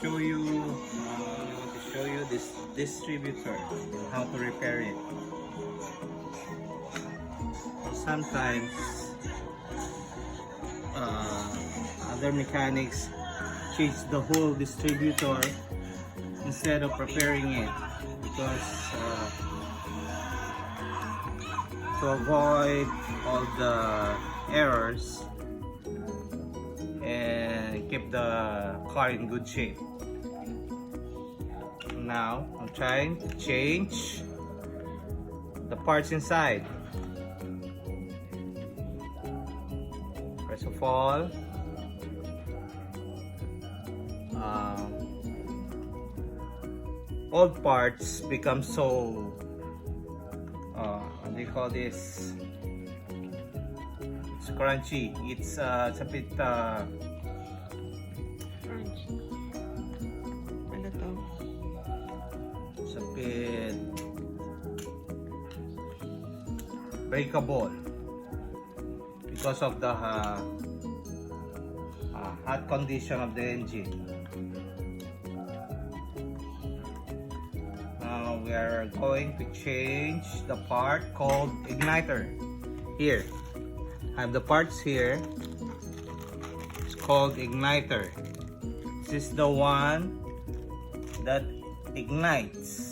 show you this distributor and how to repair it. Sometimes other mechanics change the whole distributor instead of repairing it because to avoid all the errors and keep the car in good shape. Now I'm trying to change the parts inside. First of all, old parts become so what do you call this? It's crunchy. It's a bit Crunchy. Ano to? it's a bit breakable because of the hot condition of the engine. Now we are going to change the part called igniter. Here, I have the parts here. It's called igniter. This is the one that ignites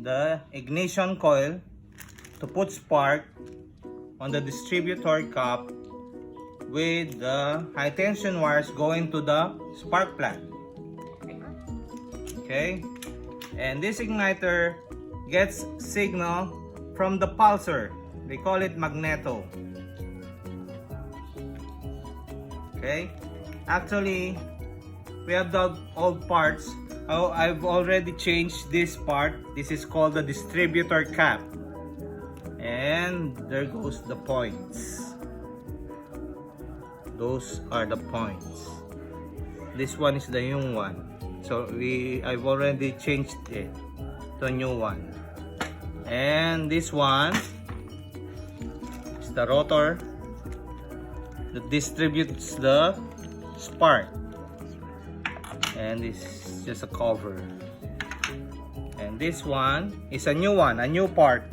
the ignition coil to put spark on the distributor cap with the high tension wires going to the spark plug. Okay, and this igniter gets signal from the pulsar. They call it magneto. Okay, actually we have the old parts. Oh, I've already changed this part. This is called the distributor cap, and there goes the points. Those are the points. This one is the new one, so I've already changed it to a new one. And this one is the rotor that distributes the spark, and this is just a cover. And this one is a new one, a new part,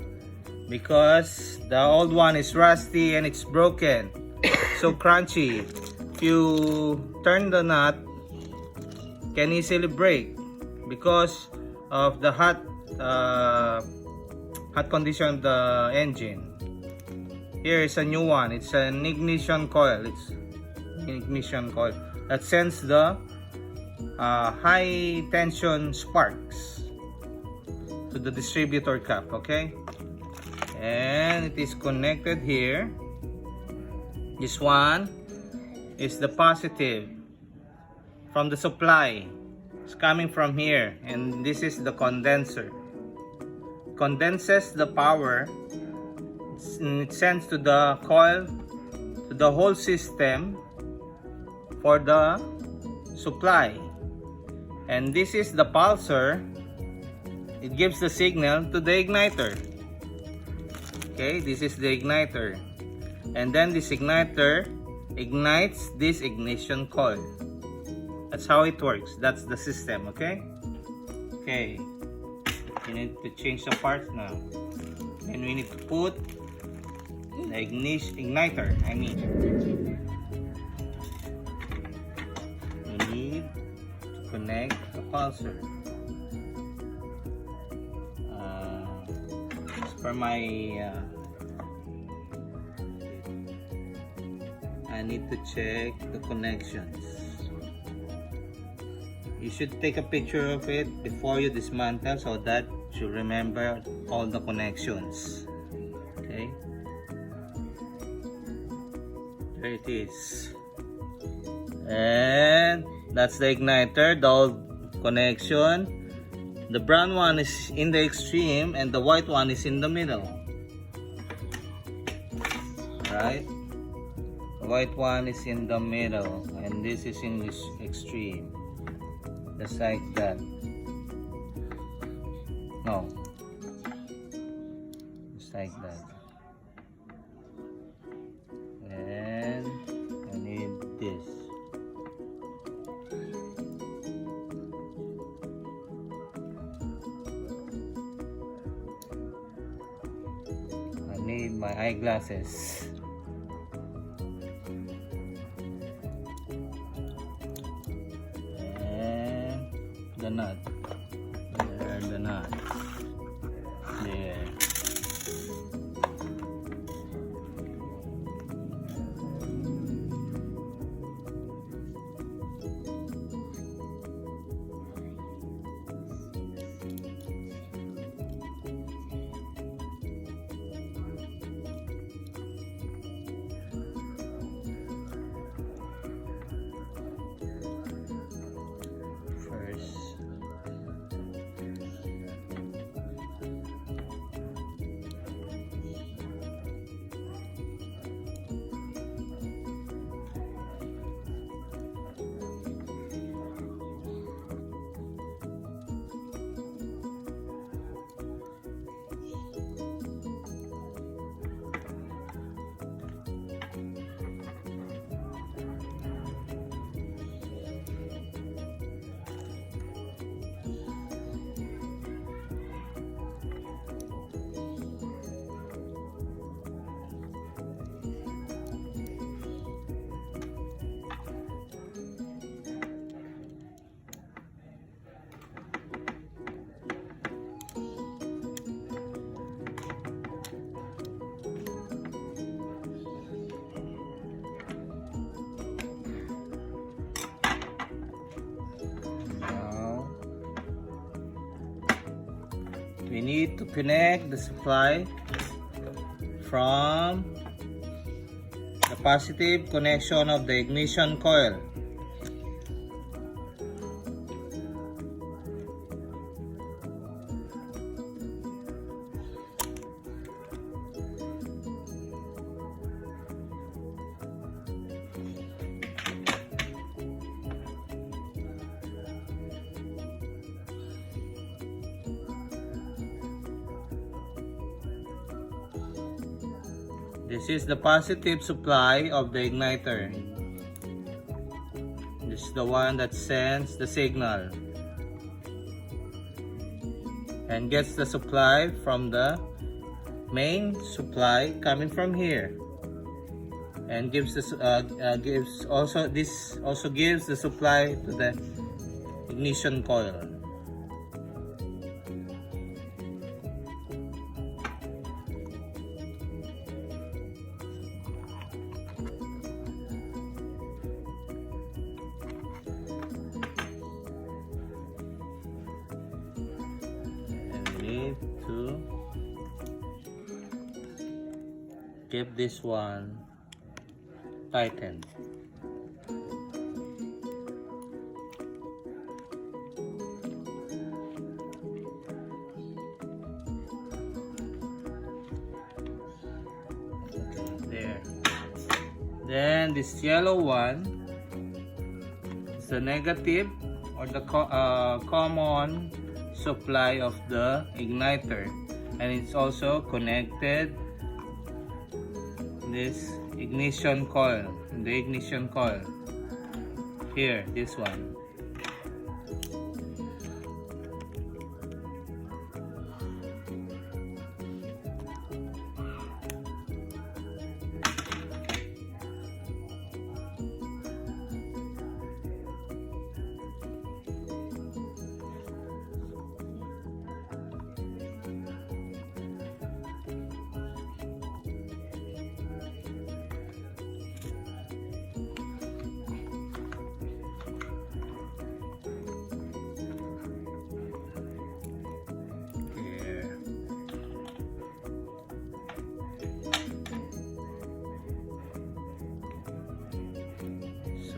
because the old one is rusty and it's broken, so crunchy. If you turn the nut, can easily break because of the hot condition of the engine. Here is a new one. It's an ignition coil. It's an ignition coil that sends the high tension sparks to the distributor cap. Okay, and it is connected here. This one is the positive from the supply. It's coming from here, and this is the condenser. Condenses the power. It sends to the coil, to the whole system for the supply. And this is the pulsar. It gives the signal to the igniter. Okay, this is the igniter. And then this igniter ignites this ignition coil. That's how it works. That's the system, okay? Okay. You need to change the parts now. And we need to put the igniter, we need to connect the pulsar. As per my I need to check the connections. You should take a picture of it before you dismantle so that you remember all the connections. Okay, there it is, and that's the igniter, the old connection. The brown one is in the extreme and the white one is in the middle. Right, the white one is in the middle and this is in this extreme, just like that. No, just like that. And I need this. need my eyeglasses. And the nut. There, the nut. There. First, now we need to connect the supply from the positive connection of the ignition coil. This is the positive supply of the igniter. This is the one that sends the signal and gets the supply from the main supply coming from here, and gives this also gives the supply to the ignition coil. Need to keep this one tightened. Okay, there. Then this yellow one is the negative, or the common supply of the igniter, and it's also connected this ignition coil, the ignition coil here, this one.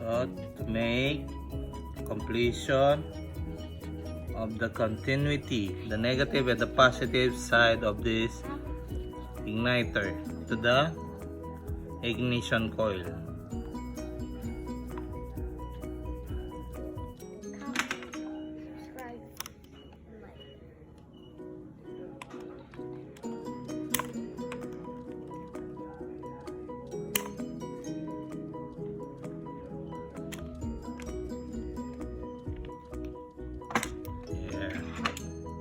So to make completion of the continuity, the negative and the positive side of this igniter to the ignition coil.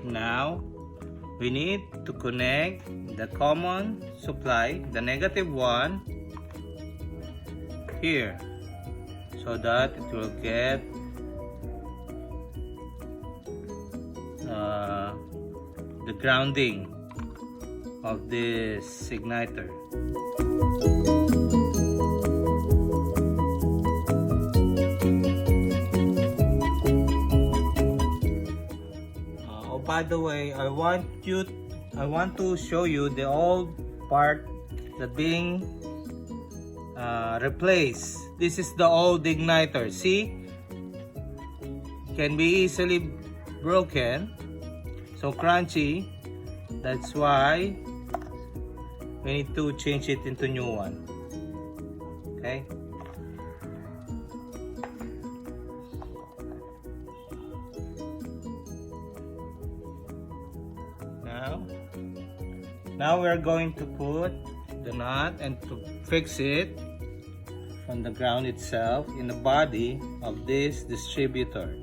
Now we need to connect the common supply, the negative one, here, so that it will get the grounding of this igniter. Oh, by the way, I want to show you the old part that being replaced. This is the old igniter. See, can be easily broken, so crunchy. That's why we need to change it into new one. Okay. Now we're going to put the nut and to fix it from the ground itself in the body of this distributor.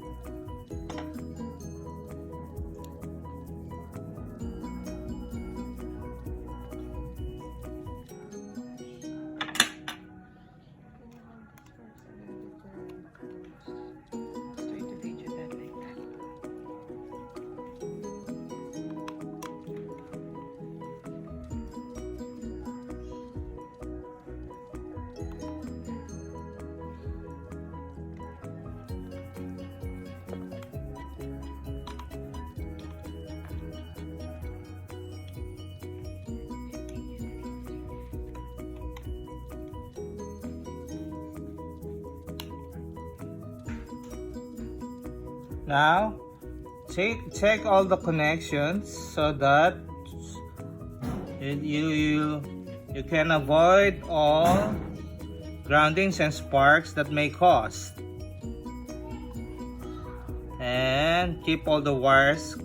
Now, check all the connections so that you can avoid all groundings and sparks that may cause, and keep all the wires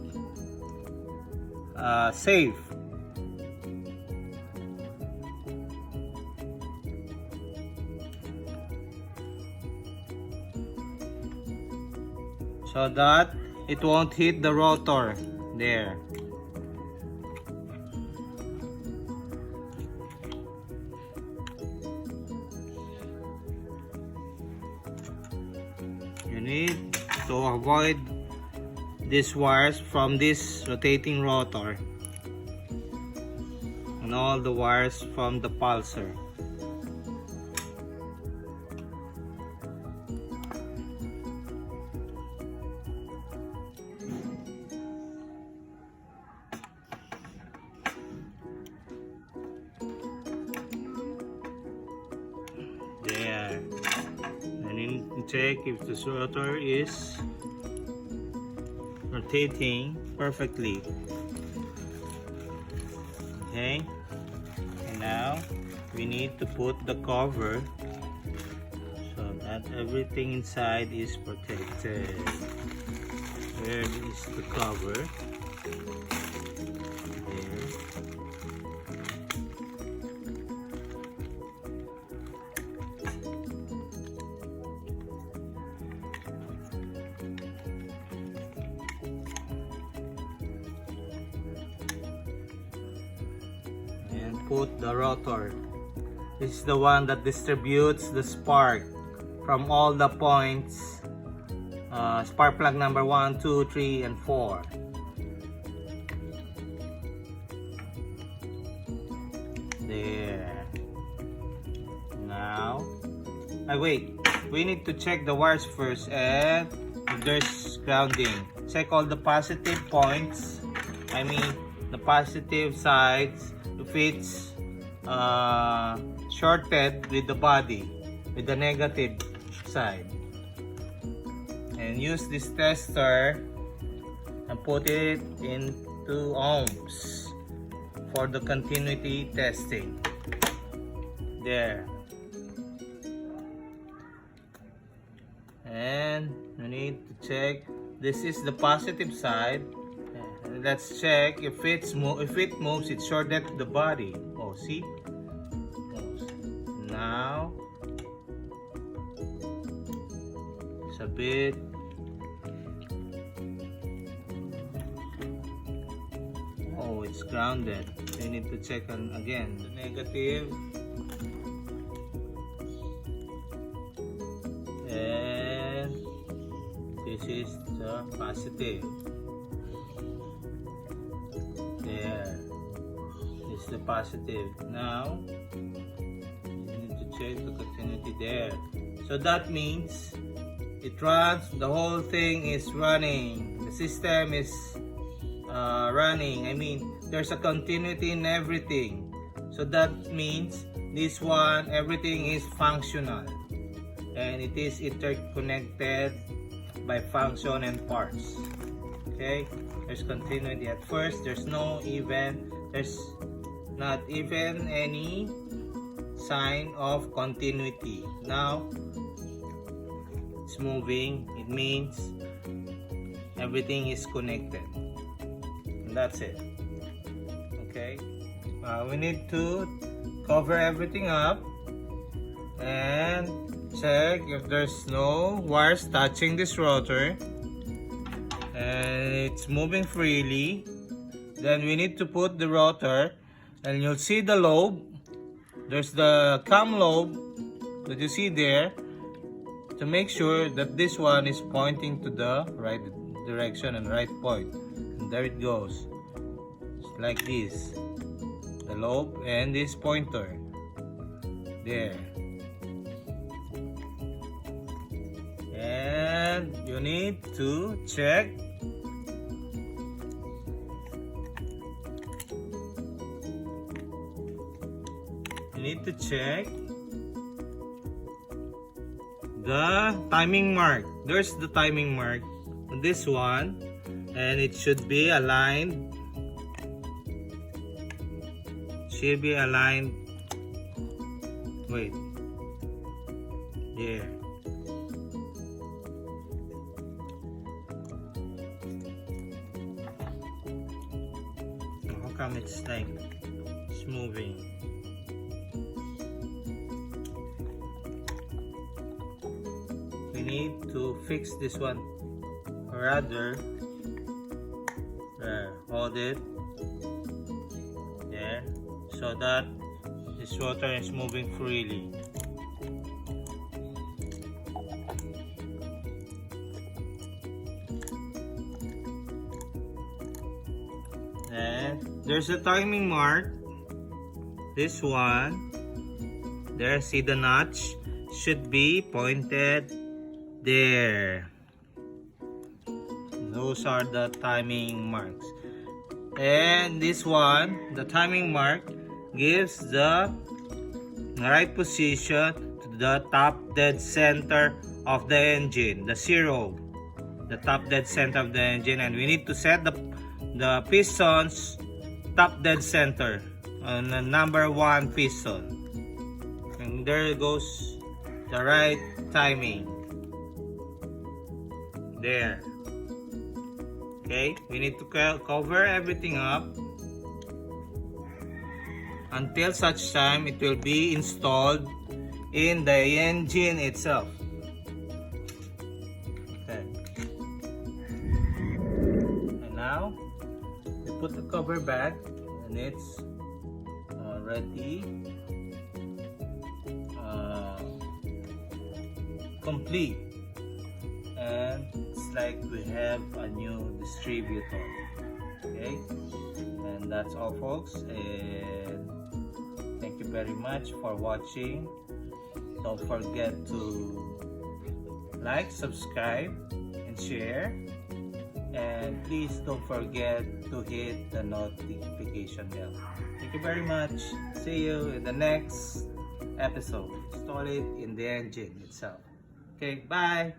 safe. So that it won't hit the rotor there. You need to avoid these wires from this rotating rotor and all the wires from the pulser. There. And you need to check if the rotor is rotating perfectly. Okay. And now we need to put the cover so that everything inside is protected. Where is the cover? There. Put the rotor. This is the one that distributes the spark from all the points, spark plug number 1, 2, 3, and 4. There. Now, wait, we need to check the wires first, and if there's grounding. Check all the positive points, I mean the positive sides, if it's shorted with the body, with the negative side. And use this tester and put it into ohms for the continuity testing. There. And we need to check, this is the positive side. Let's check if it moves, it's shorted to the body. Oh, see? Now it's a bit it's grounded. We need to check on again the negative. And this is the positive. There. This is the positive. Now, you need to check the continuity there. So that means it runs, the whole thing is running. The system is running. I mean, there's a continuity in everything. So that means this one, everything is functional. And it is interconnected by function and parts. Okay, there's continuity. At first, there's not even any sign of continuity. Now, it's moving. It means everything is connected. And that's it. Okay, we need to cover everything up and check if there's no wires touching this rotor and it's moving freely. Then we need to put the rotor, and you'll see the lobe. There's the cam lobe that you see there, to make sure that this one is pointing to the right direction and right point. And there it goes. It's like this. The lobe and this pointer. There. And you need to check the timing mark. There's the timing mark on this one, and it should be aligned. Wait. Yeah. How come it's like it's moving? We need to fix this one, or rather, hold it there, so that this rotor is moving freely. And there's a timing mark. This one, there, see the notch, should be pointed there. Those are the timing marks. And this one, the timing mark, gives the right position to the top dead center of the engine, the zero, the top dead center of the engine. And we need to set the pistons top dead center on the number 1 piston. And there goes the right timing. There. Okay, we need to cover everything up until such time it will be installed in the engine itself. Okay. And now we put the cover back, and it's already complete. And it's like we have a new distributor. Okay, and that's all, folks, and thank you very much for watching. Don't forget to like, subscribe, and share, and please don't forget to hit the notification bell. Thank you very much. See you in the next episode. Install it in the engine itself. Okay, bye.